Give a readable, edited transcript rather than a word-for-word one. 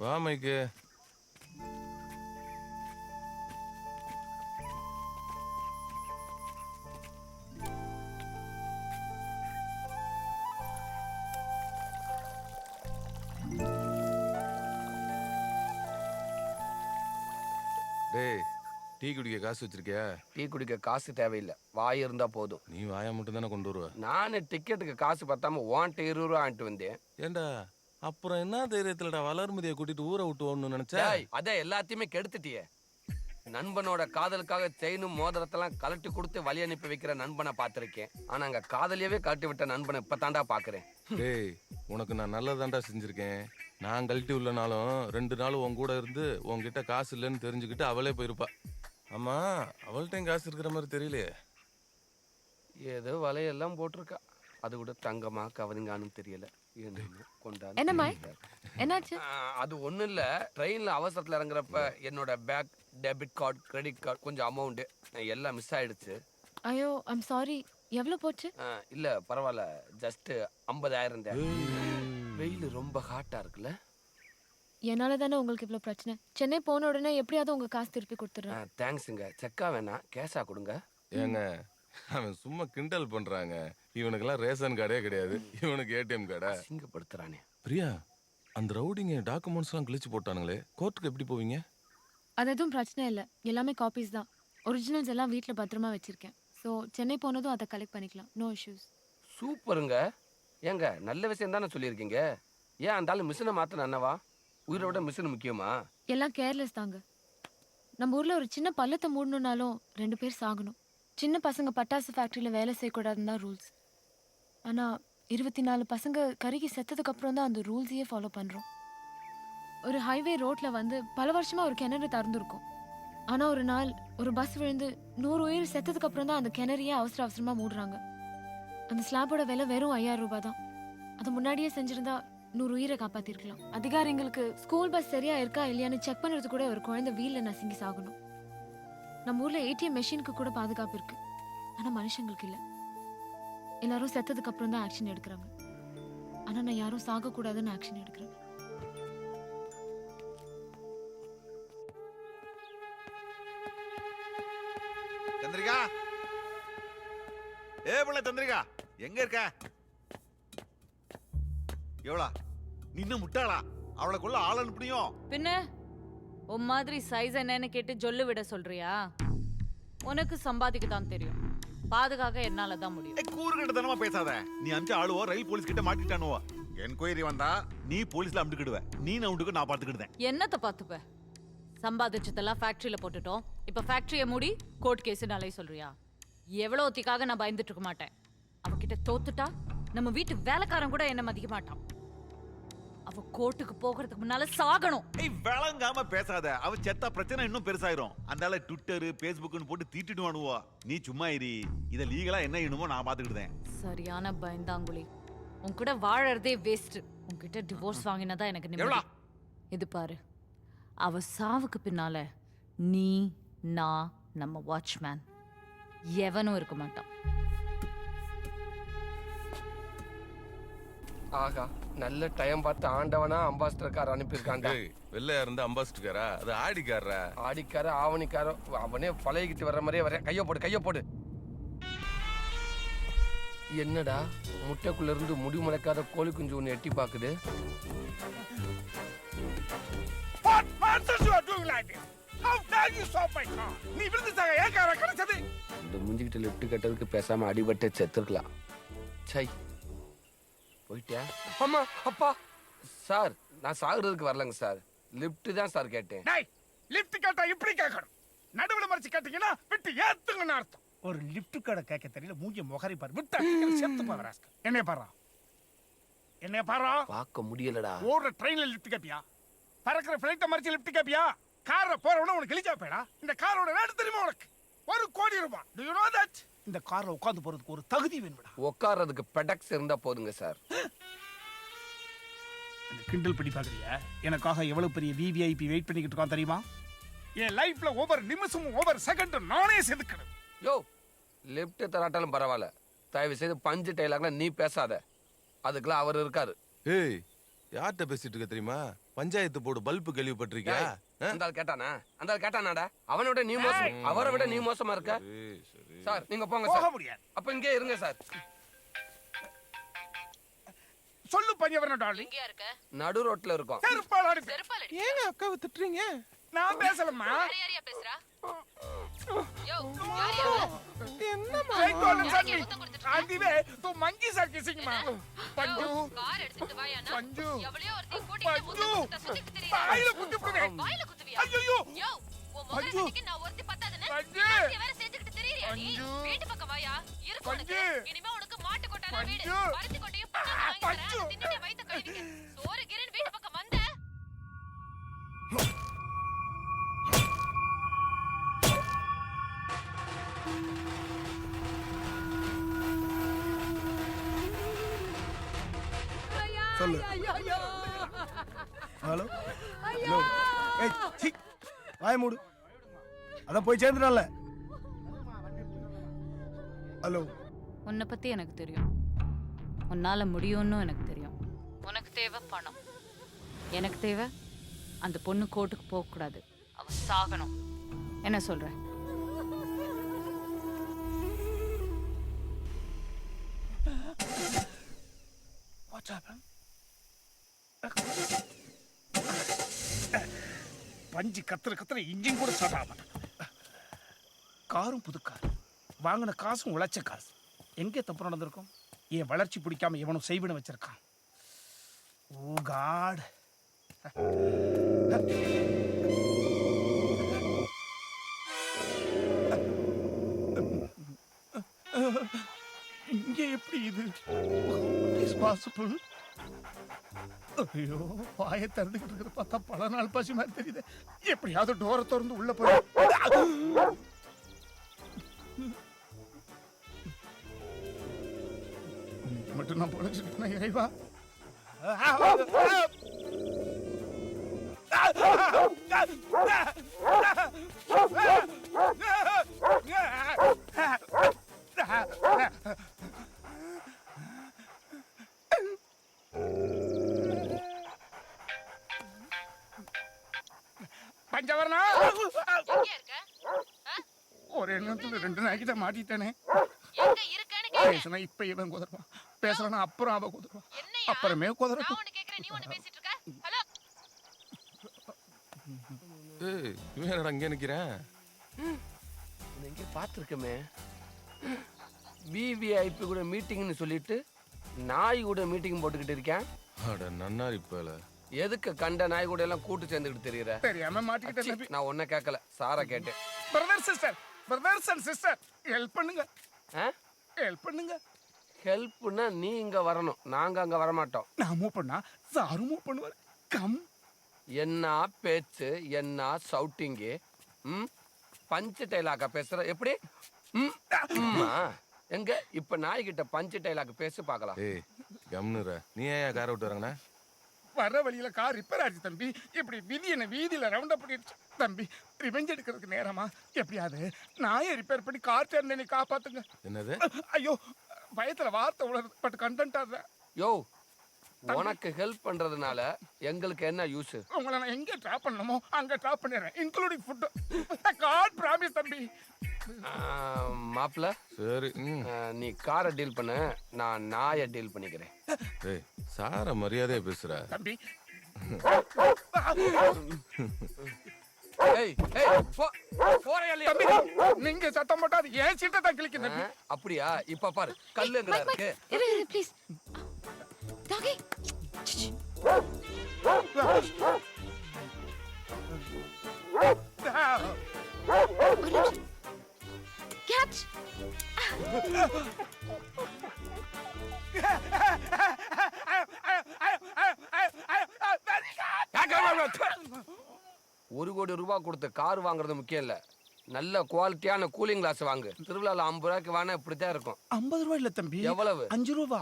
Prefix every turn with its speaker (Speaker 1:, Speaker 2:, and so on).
Speaker 1: வா மைக்கு. டேய், டீ குடிக்க காசு வச்சிருக்கியா?
Speaker 2: டீ குடிக்க காசு தேவையில்லை, வாய் இருந்தா போதும்.
Speaker 1: நீ வாயை மட்டும் தானே கொண்டு வருவ.
Speaker 2: நானே டிக்கெட்டுக்கு காசு பத்தாம ஓன்ட்டு 20 ரூபா ஆண்டு வந்தேன்.
Speaker 1: ஏண்டா அப்புறம் என்ன தைரியத்துலடா வளர்மதியை கூட்டிட்டு ஊரை விட்டு ஓடணும்னு நினைச்ச?
Speaker 2: அத எல்லாத்தையுமே கெடுத்துட்டியே. நண்பனோட காதலுக்காக செயினும் மோதிரத்தெல்லாம் கலட்டி கொடுத்து வழி அனுப்பி வைக்கிற நண்பனை பார்த்திருக்கேன். ஆனா அங்க காதலியவே கழட்டி விட்ட நண்பனை இப்பதான்டா பாக்குறேன்.
Speaker 1: டேய், உனக்கு நான் நல்லதாண்டா செஞ்சிருக்கேன். நான் கழட்டி உள்ளனாலும் 2 நாள் உன் கூட இருந்து உன்கிட்ட காசு இல்லைன்னு தெரிஞ்சுக்கிட்டு அவளே போயிருப்பா. ஆமா, அவள்கிட்டையும் காசு இருக்கிற மாதிரி தெரியலையே.
Speaker 2: ஏதோ வலையெல்லாம் போட்டிருக்கா. அது கூட தங்கமா கவனிங்கான்னு தெரியல.
Speaker 3: என்னம்மா என்னாச்சு?
Speaker 2: அது ஒண்ணும் இல்ல, ட்ரெயின்ல அவசரத்துல இறங்குறப்ப என்னோட bag, debit card, credit card, கொஞ்சம் அமௌண்ட் எல்லாம் மிஸ் ஆயிடுச்சு.
Speaker 3: ஐயோ ஐம் சாரி. எவ்வளவு போச்சு?
Speaker 2: இல்ல பரவாயில்ல, ஜஸ்ட் 50,000 தான். வெயில் ரொம்ப ஹாட்டா இருக்குல்ல.
Speaker 3: என்னால தானே உங்களுக்கு இவ்வளவு பிரச்சனை. சென்னை போன உடனே எப்படியாவது உங்க காசு திருப்பி கொடுத்துறேன்.
Speaker 2: தேங்க்ஸுங்க. செக்கா வேணாம், கேஷா கொடுங்க.
Speaker 1: ஏங்க, அவன் சும்மா கிண்டல் பண்றாங்க. இவனுக்கெல்லாம் ரேஷன் கார்டே கிடையாது, இவனுக்கு ஏடிஎம் கார்டா?
Speaker 2: சிங்கப்படுத்துறானே.
Speaker 1: பிரியா, அந்த ரவுடிங்க டாக்குமெண்ட்ஸ் எல்லாம் கிழிச்சு போட்டானுங்களே, கோர்ட்டுக்கு எப்படி போவீங்க?
Speaker 3: அது எதுவும் பிரச்சனை இல்லை, எல்லாமே காப்பீஸ் தான். ஒரிஜினல்ஸ் எல்லாம் வீட்டில் பத்திரமா வச்சிருக்கேன். ஸோ சென்னை போனதும் அதை கலெக்ட் பண்ணிக்கலாம், நோ இஷ்யூஸ்.
Speaker 2: சூப்பருங்க. ஏங்க, நல்ல விஷயம் தானே சொல்லியிருக்கீங்க. ஏன் அந்த ஆளு மிஷினை மாத்தின அண்ணவா? உயிரோட மிஷின் முக்கியமா?
Speaker 3: எல்லாம் கேர்லெஸ் தாங்க. நம்ம ஊர்ல ஒரு சின்ன பள்ளத்தை மூடணும்னாலும் 2 பேர் சாகணும். சின்ன பசங்க பட்டாசு ஃபேக்ட்ரியில் வேலை செய்யக்கூடாதுன்னு தான் ரூல்ஸ். ஆனால் 24 பசங்க கருகி செத்ததுக்கு அப்புறம் தான் அந்த ரூல்ஸையே ஃபாலோ பண்ணுறோம். ஒரு ஹைவே ரோட்டில் வந்து பல வருஷமாக ஒரு கிணறு திறந்துருக்கும். ஆனால் ஒரு நாள் ஒரு பஸ் விழுந்து 100 உயிர் செத்ததுக்கு அப்புறம் தான் அந்த கிணறையே அவசர அவசரமாக மூடுறாங்க. அந்த ஸ்லாபோட விலை வெறும் 5000 ரூபாய் தான். அதை முன்னாடியே செஞ்சிருந்தா 100 உயிரை காப்பாற்றிருக்கலாம். அதிகாரிங்களுக்கு ஸ்கூல் பஸ் சரியா இருக்கா இல்லையான்னு செக் பண்ணுறது கூட ஒரு குழந்தை வீலில் நசுங்கி சாகணும். நம்ம ஊர்ல ஏடிஎம் மெஷினுக்கு கூட பாதுகாப்பு இருக்கு, ஆனா மனுஷங்களுக்கு இல்ல. எல்லாரும் செத்ததுக்கு அப்புறம் தான் ஆக்ஷன் எடுக்கிறாங்க. ஆனா நான் யாரும் சாக கூடாதுன்னு ஆக்ஷன் எடுக்கிறேன்.
Speaker 4: சந்திரிகா, புள்ள சந்திரிகா, எங்க இருக்க? எவ்வளா நின்னு முட்டாளா? அவளை கொள்ள ஆள் அனுப்பினியும்
Speaker 5: பின்ன உன் மாதிரி சைஸ் என்னன்னு கேட்டு ஜொல்லு விட சொல்றியா? உனக்கு சம்பாதிக்க தான் தெரியும், பாதுகாக்க என்னால தான் முடியும்.
Speaker 4: கூறுகட்டத்தனமா பேசாத. நீ அஞ்சு ஆளுவோ ரயில் போலீஸ் கிட்ட மாட்டிட்டானுவோ. என்கொயரி வந்தா நீ போலீஸ்ல அமுட்டுக்கிடுவ, நீ நவுண்டுக்கு நான் பாத்துக்கிடுதேன்.
Speaker 5: என்னத்த பாத்துப்ப? சம்பாதிச்சதெல்லாம் ஃபேக்டரியில போட்டுட்டோம், இப்ப ஃபேக்டரிய மூடி கோர்ட் கேஸ்னாலே சொல்றியா? எவ்வளவு ஒத்திக்காக நான் பயந்துட்டு இருக்க மாட்டேன். அவகிட்ட தோத்துட்டா நம்ம வீட்டு வேலைக்காரன் கூட என்ன மதிக்க மாட்டான். அவ கோர்ட்டுக்கு போகிறதுக்கு முன்னால சாகணும்.
Speaker 4: விளங்காம பேசாத. அவ செத்தா பிரச்சனை இன்னும் பெருசாயிரும். அதனால ட்விட்டர், பேஸ்புக்னு போட்டு தீட்டிடுவானுவோ. நீ சும்மா இரு, இத லீகலா என்ன என்னமோ நான் பாத்துக்கிட்டேன்.
Speaker 5: சரியான பயந்தாங்குழி. உன் கூட வாழறதே வேஸ்ட். உன்கிட்ட டிவோர்ஸ் வாங்கினதா எனக்கு நிம்மதி. இது பாரு, அவ சாவுக்கு பின்னால நீ, நான், நம்ம வாட்ச்மேன் எவனும் இருக்க மாட்டான்.
Speaker 2: ஆகா, நல்ல டைம் பார்த்து ஆண்டவனா அம்பாசிடர் கார் அனுப்பியிருக்காங்க.
Speaker 1: வெள்ளையா இருந்து அம்பாசிடர் காரா? அது ஆடிக்காரா?
Speaker 2: ஆடிக்கார ஆவணிக்காரோ, அவனே பழகிட்டு வர்ற மாதிரியே வர. கைய போடு, கைய போடு. என்னடா, முட்டைக்குள்ள இருந்து முடி முளைக்காத கோழி குஞ்சு ஒன்று எட்டி பாக்குது. இந்த முஞ்சிக்கிட்ட லிப்ட் கட்டதுக்கு பேசாம அடிபட்டு செத்துருக்கலாம். சை, போயிட்டியா? அம்மா, அப்பா. சார், நான் சாகுறதுக்கு வரலங்க சார், லிப்ட் தான் சார் கேட்டேன்.
Speaker 6: லிப்ட் கேட்டா இப்படி கேட்கணும், நடுவுல மறைச்சு கேட்டீங்கன்னா விட்டு ஏத்துங்கன்னு அர்த்தம். ஒரு லிப்ட் கடை கேட்க தெரியல, மூஞ்சி முகரி பாரு, விட்டு செத்து போற. என்னைய பாரா, என்னைய பாரா.
Speaker 2: பார்க்க முடியலடா.
Speaker 6: ஓடுற ட்ரெயின்ல லிப்ட் கேப்பியா? பறக்கிற பிளைட்ட மறைச்சு லிப்ட் கேப்பியா? கார்ல போறவன உனக்கு கிழிச்சா போயடா. இந்த காரோட ரேட் தெரியுமா உனக்கு? 1 கோடி ரூபாய். Do you know that? இந்த கார்ல உட்கார்ந்து போறதுக்கு ஒரு தகுதி வேணும்டா.
Speaker 2: உட்கார்றதுக்கு பெடக்ஸ் இருந்தா போதுங்க சார்.
Speaker 6: கிண்டல் பண்ணி பாக்குறியா? எனக்காக எவ்வளவு பெரிய விவிஐபி வெயிட் பண்ணிக்கிட்டு இருக்கான் தெரியுமா? என் லைஃப்ல ஒவ்வொரு நிமிஷமும் ஒவ்வொரு செகண்டும் நானே செதுக்கணும்.
Speaker 2: யோ, லிப்ட் தராட்டாலும் பரவாயில்ல, தயவு செய்து பஞ்சு டைலாக்ல நீ பேசாத. அதுக்கெல்லாம் அவர் இருக்காரு.
Speaker 1: ஏய், யார்கிட்ட பேசிட்டு இருக்க தெரியுமா? பஞ்சாயத்து போர்டு பல்பு கேள்விப்பட்டிருக்கியா?
Speaker 2: அந்த ஆள் கேட்டானா? அந்த ஆள் கேட்டானாடா? அவனை விட நீ மோசம், அவரை விட நீ மோசமா இருக்க.
Speaker 1: சரி.
Speaker 2: சார் நீங்க போங்க
Speaker 6: போக
Speaker 2: சார்.
Speaker 6: முடியாது.
Speaker 2: அப்ப இங்கே இருங்க சார்.
Speaker 6: சொல்லு பஞ்சவரண டார்லிங்.
Speaker 5: எங்கயா இருக்க?
Speaker 2: நடு ரோட்ல இருக்கோம்.
Speaker 6: செருப்பால் அடி.
Speaker 5: செருப்பால் அடி.
Speaker 1: ஏங்க அக்காவை திட்டுறீங்க?
Speaker 6: நான் பேசலம்மா.
Speaker 5: யாரையா பேசுறா? யோ, யாரையா?
Speaker 1: என்னம்மா?
Speaker 6: I told him,
Speaker 5: யாரையா
Speaker 6: Sunny.
Speaker 5: முத்தம் கொடுத்துட்டு
Speaker 6: On the way to monkeys are kissing, ma. பஞ்சு.
Speaker 5: கார் எடுத்துட்டு வாயானா?
Speaker 6: பஞ்சு.
Speaker 5: எவ்வளவு ஒருத்தி கூட்டிட்டு முத்தம் கொடுத்துட்டா சுத்திட்டு திரியறா.
Speaker 6: வாயில குத்தி போடுவேன்.
Speaker 5: வாயில குத்துவியா?
Speaker 6: ஐயோ.
Speaker 5: யோ, உன் முகர
Speaker 6: பஞ்சு.
Speaker 5: கட்டிக்கு நான் ஒருத்தி பத்தாதுன்னு
Speaker 6: பஞ்சு.
Speaker 5: நாஸ்தியா வேற செஞ்சுக்கிட்டு திரியறியா நீ?
Speaker 6: பஞ்சு.
Speaker 5: வீட்டு பக்கம் வாயா. இருக்கு உனக்கு.
Speaker 6: பஞ்சு.
Speaker 5: இனிமே உனக்கு மாட்டு கொட்டானா வீடு.
Speaker 6: பஞ்சு.
Speaker 5: பருத்தி கொட்டையும் புண்ணாக்கு வாங்கி தரேன்.
Speaker 6: பஞ்சு.
Speaker 5: அதை தின்னுட்டு வயித்தை கழுவிக்க. சோறு கீரைன்னு வீட்டு பக்கம் வந்த
Speaker 7: சொல்லு. Hello hello. ஏய் சி வாய மூடு. அதான் போய் சேர்ந்துடல. ஹலோ.
Speaker 5: உன்னை பத்தி எனக்கு தெரியும். உன்னால முடியும்னு எனக்கு தெரியும். உனக்கு தேவை பணம். எனக்கு தேவை அந்த பொண்ணு கோர்ட்டுக்கு போக கூடாது. அவ சாகணும். என்ன சொல்ற?
Speaker 6: What's happened? பஞ்சு கத்துற இன்ஜின் கூட ஸ்டார்ட் ஆக மாட்டேன். காரும் புது கார், வாங்கின காசும் உழைச்ச காசு. எங்கே தப்பு நடந்திருக்கும்? என் வளர்ச்சி பிடிக்காம எவனும் செய்வின வச்சிருக்கான். ஓ காட். இங்கே எப்படி இது இஸ் பாசிபிள்? ஐயோ, வாயை திறந்துக்கிட்டு இருக்கிறத பார்த்தா பல நாள் பசி மாதிரி தெரியுது. எப்படியாவது டோரை திறந்து உள்ள போய் மட்டும் நான் பொழைச்சிட்டு இறைவா. பஞ்சவரணா,
Speaker 5: எங்க இருக்க?
Speaker 6: ஒரு எண்ணத்துல ரெண்டு நாய்கிட்ட மாட்டிட்டேனே.
Speaker 5: எங்க இருக்கேன்னு கேளு.
Speaker 6: பேசுனா இப்ப இவன் குதருவான், பேசலன்னா அப்புறம் அவ குதருவான்,
Speaker 5: என்னையா?
Speaker 6: அப்புறமே
Speaker 5: நான்
Speaker 6: குதறட்டும்.
Speaker 5: ஒண்ணு கேக்குறேன், நீ ஒண்ணு பேசிட்டு இருக்க. ஹலோ.
Speaker 1: ஏய், இவன் என்னடா இங்கே நிக்கிறேன்?
Speaker 2: எங்கே பார்த்துருக்கமே. விவிஐபி கூட மீட்டிங்னு சொல்லிட்டு நாய் கூட மீட்டிங் போட்டுக்கிட்டு இருக்கேன்.
Speaker 1: அட நன்னாரி போல.
Speaker 2: எதுக்கு கண்ட நாய் கூட எல்லாம் கூட்டு சேர்ந்துக்கிட்டு தெரியுற?
Speaker 6: தெரியாம மாட்டிக்கிட்டேன் தம்பி.
Speaker 2: நான் ஒன்ன கேட்கல, சாரா கேட்டேன்.
Speaker 6: பிரதர்ஸ் அண்ட் சிஸ்டர் ஹெல்ப் பண்ணுங்க,
Speaker 2: ஆ?
Speaker 6: ஹெல்ப் பண்ணுங்க.
Speaker 2: ஹெல்ப்னா நீ இங்க வரணும், நாங்க அங்க வரமாட்டோம்.
Speaker 6: நான் மூவ் பண்ணா சாரு மூவ் பண்ணுவார். கம்.
Speaker 2: என்ன பேச்சு, என்ன சவுட்டிங்கு. பஞ்சு டைலாக்கா பேசுற எப்படி? ம்மா. எங்க இப்ப நாய்கிட்ட பஞ்சு டைலாக் பேசி பார்க்கலாம்.
Speaker 1: ஏய் கம்னுற. நீ ஏன் காரை விட்டு வரங்கண்ணா?
Speaker 6: வர வழியில கார் ரிப்பேர் ஆச்சு தம்பி. இப்படி விதி என்ன வீதியில ரவுண்ட் அப் பண்ணிடுச்சு தம்பி. ரிவெஞ்ச் எடுக்கிறதுக்கு நேரமா எப்படியாவது நாயை ரிப்பேர் பண்ணி கார் சேர்ந்து காப்பாத்துங்க.
Speaker 1: என்னது?
Speaker 6: ஐயோ, பயத்துல வார்த்தை உளருது, பட் கண்டென்ட் ஆடுற.
Speaker 2: யோ, உனக்கு ஹெல்ப் பண்றதுனால எங்களுக்கு என்ன யூஸ்?
Speaker 6: உங்களை நான் எங்க டிராப் பண்ணணுமோ அங்க டிராப் பண்ணிடுறேன், இன்க்ளூடிங் ஃபுட். காட் ப்ராமிஸ் தம்பி.
Speaker 2: மாப்பிள்ள,
Speaker 1: சரி.
Speaker 2: நீ காரை டீல் பண்ண, நான் நாயை டீல் பண்ணிக்கிறேன்.
Speaker 1: ஏய் சார மரியாதையா பேசுற
Speaker 6: தம்பி.
Speaker 2: ஏய் ஏய் போறியா இல்லையா?
Speaker 6: தம்பி, நீங்க சத்தம் போட்டா அது ஏன் சீட்டை தான் கிளிக்கும் தம்பி.
Speaker 2: அப்படியா? இப்ப பாரு, கல்லுங்கடா இருக்கு.
Speaker 3: இரு ப்ளீஸ். டாகி. கேட்ச்.
Speaker 2: ஒரு கோடி ரூபாய் கொடுத்து கார் வாங்குறது முக்கியம் இல்ல, நல்ல குவாலிட்டியான கூலிங் கிளாஸ் வாங்கு. திருவிழால 50 ரூபாய்க்கு வாங்க இப்படித்தான் இருக்கும்.
Speaker 6: 50 ரூபாய் இல்ல தம்பி.
Speaker 2: எவ்வளவு?
Speaker 6: 5 ரூபா.